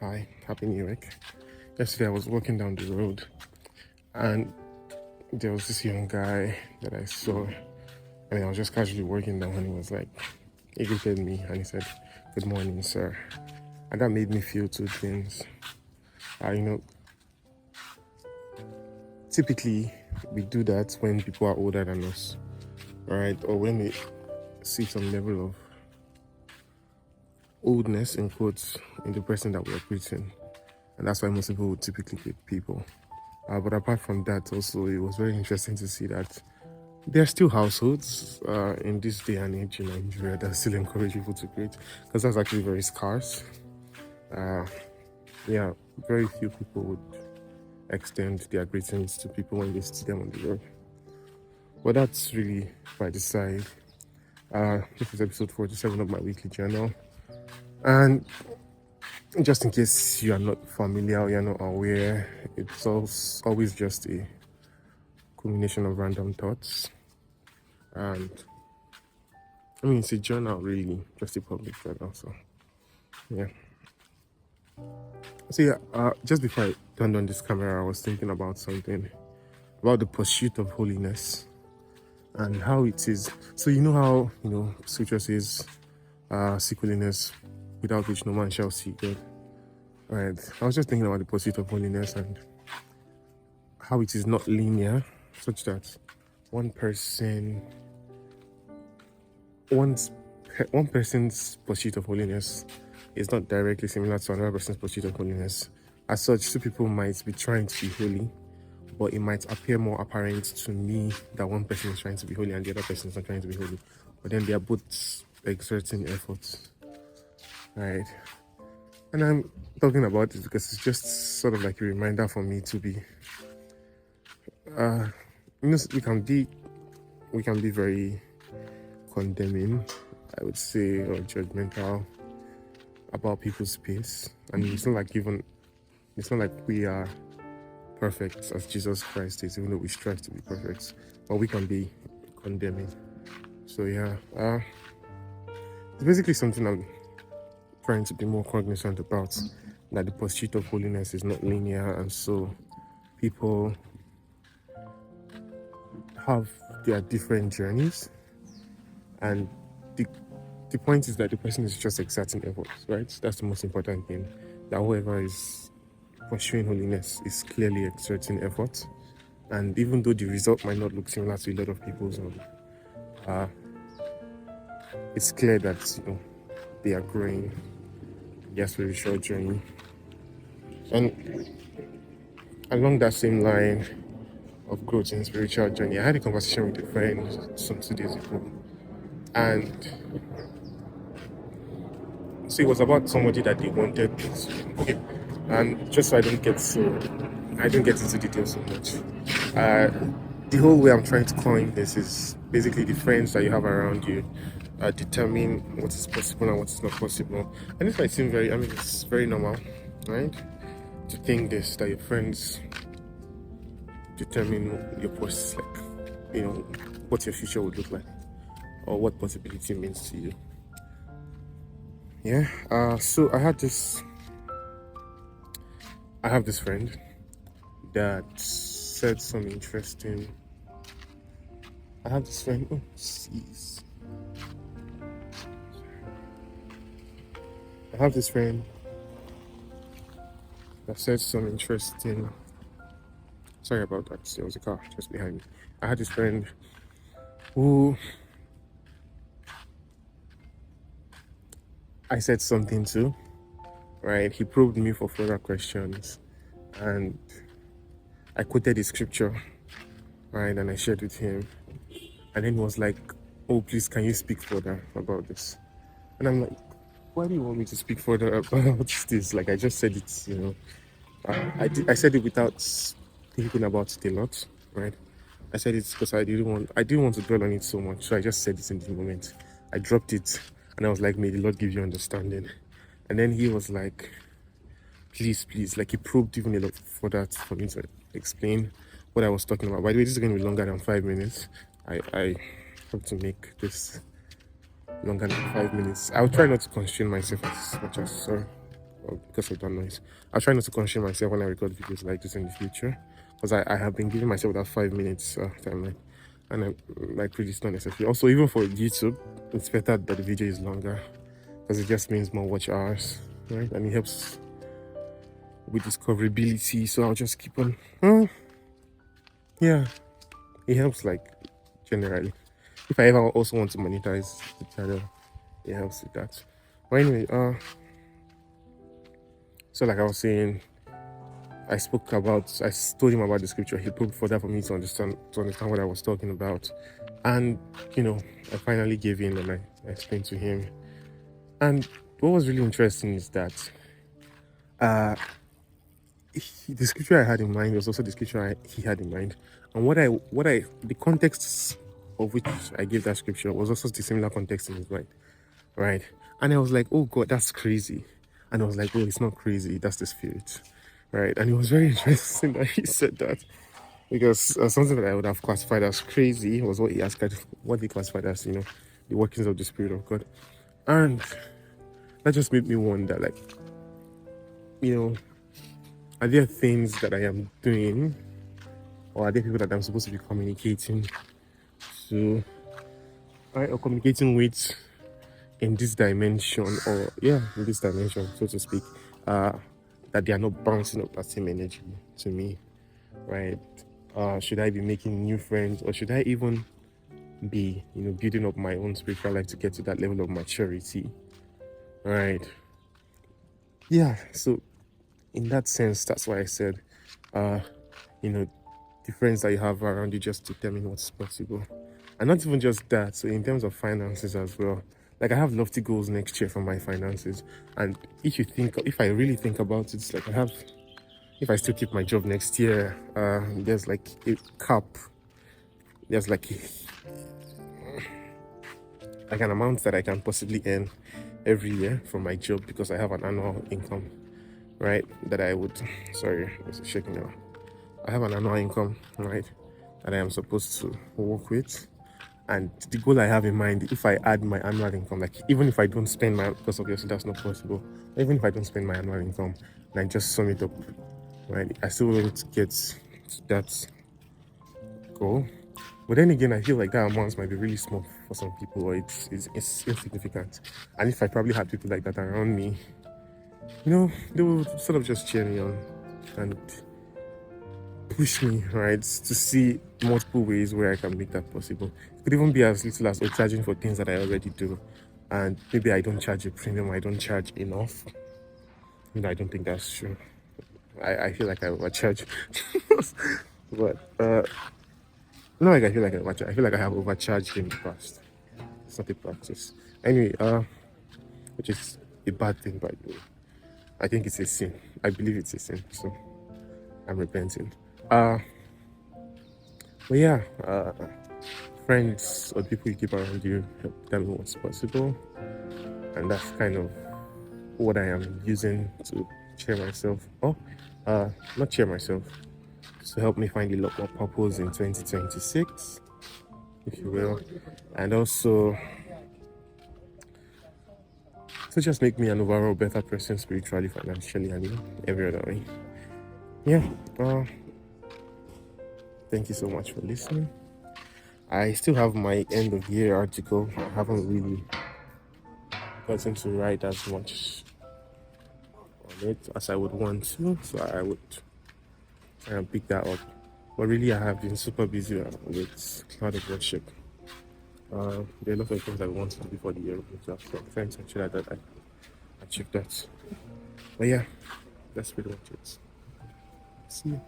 Hi, happy New Week. Yesterday I was walking down the road and there was this young guy that I saw. I was just casually walking down and he was like, he greeted me and he said, "Good morning, sir." And that made me feel two things. Uh, you know, Typically we do that when people are older than us, right? Or when we see some level of oldness in quotes in the person that we're greeting. And that's why most people would typically greet people. But apart from that, also, it was very interesting to see that there are still households in this day and age in Nigeria that still encourage people to greet, because that's actually very scarce. Uh, yeah, very few people would extend their greetings to people when they see them on the road. But that's really by the side. This is episode 47 of my weekly journal. And just in case you are not familiar or you're not aware, it's always just a culmination of random thoughts. And it's a journal, really, just a public journal. So, yeah. Just before I turned on this camera, I was thinking about something about the pursuit of holiness and how it is. So, scripture says, seek holiness, without which no man shall see God. Right. I was just thinking about the pursuit of holiness and how it is not linear, such that one person's pursuit of holiness is not directly similar to another person's pursuit of holiness. As such, two people might be trying to be holy, but it might appear more apparent to me that one person is trying to be holy and the other person is not trying to be holy. But then they are both exerting efforts, right? And I'm talking about this because it's just sort of like a reminder for me to be, we can be very condemning, I would say, or judgmental about people's pace. And it's not like we are perfect as Jesus Christ is, even though we strive to be perfect, but we can be condemning. So it's basically something I'm trying to be more cognizant about, that the pursuit of holiness is not linear, and so people have their different journeys, and the point is that the person is just exerting efforts, right? That's the most important thing, that whoever is pursuing holiness is clearly exerting effort. And even though the result might not look similar to a lot of people's own, it's clear that they are growing their spiritual journey. And along that same line of growth in spiritual journey, I had a conversation with a friend some 2 days ago, and so it was about somebody that they wanted to. Okay, and just so I don't get into details so much. The whole way I'm trying to coin this is basically the friends that you have around you determine what is possible and what is not possible. And this might seem it's very normal, right? To think this, that your friends determine your what your future would look like, or what possibility means to you. Yeah. So I have this friend that said some interesting. I have this friend. Oh, jeez. I have this friend that said some interesting. Sorry about that. There was a car just behind me. I had this friend who I said something to, right? He probed me for further questions, and I quoted the scripture, right? And I shared with him, and then he was like, "Oh, please, can you speak further about this?" And I'm like, "Why do you want me to speak further about this? Like, I just said it, I said it without thinking about it a lot, right? I said it because I didn't want to dwell on it so much, so I just said it in the moment. I dropped it, and I was like, may the Lord give you understanding." And then he was like, please, like he probed even a lot further for me to explain what I was talking about. By the way, this is going to be longer than 5 minutes. I have to make this longer than 5 minutes. I'll try not to constrain myself as much as sorry. because of that noise. I'll try not to constrain myself when I record videos like this in the future, because I have been giving myself that 5 minutes timeline, and I'm like pretty not necessary. Also, even for YouTube, it's better that the video is longer because it just means more watch hours, right? And it helps with discoverability. So I'll just keep on. Yeah, it helps like generally. If I ever also want to monetize the channel, it helps with that. But anyway, so like I was saying, I told him about the scripture. He put further for me to understand what I was talking about. And, I finally gave in and I explained to him. And what was really interesting is that the scripture I had in mind was also the scripture he had in mind. And the context of which I gave that scripture was also the similar context in his mind, right? And I was like, oh God, that's crazy. And I was like, oh, it's not crazy, that's the spirit, right? And it was very interesting that he said that, because something that I would have classified as crazy was what he classified as, the workings of the Spirit of God. And that just made me wonder, like, are there things that I am doing, or are there people that I'm supposed to be communicating to, right, or communicating with in this dimension, so to speak, that they are not bouncing up that same energy to me, right? Should I be making new friends, or should I even be, building up my own spiritual life to get to that level of maturity, right? Yeah, so in that sense, that's why I said, the friends that you have around you just determine what's possible. And not even just that, so in terms of finances as well. Like, I have lofty goals next year for my finances. And if I really think about it, it's like if I still keep my job next year, there's like a cap. There's like an amount that I can possibly earn every year from my job, because I have an annual income, right? It's shaking now. I have an annual income, right, that I am supposed to work with. And the goal I have in mind, if I add my annual income, like even if I don't spend because obviously that's not possible, even if I don't spend my annual income and I just sum it up, right, I still want to get to that goal. But then again, I feel like that amount might be really small for some people, or it's insignificant. And if I probably had people like that around me, they will sort of just cheer me on and push me, right, to see multiple ways where I can make that possible. It could even be as little as charging for things that I already do, and maybe I don't charge a premium, I don't charge enough. I don't think that's true. I feel like I overcharge, but not like I feel like I overcharge. I feel like I have overcharged in the past. It's not a practice. Anyway, which is a bad thing, by the way. I think it's a sin. I believe it's a sin, so I'm repenting. But yeah, friends or people you keep around you help tell me what's possible, and that's kind of what I am using to cheer myself. Not cheer myself, to help me find a lot more purpose in 2026, if you will, and also to just make me an overall better person spiritually, financially, and every other way. Yeah. Thank you so much for listening. I still have my end of year article. I haven't really gotten to write as much on it as I would want to, so I would try and pick that up. But really, I have been super busy with cloud of worship. There are a lot of things I want to do before the year runs out, so I'm trying to ensure that I achieve that. But yeah, that's pretty much it. See you.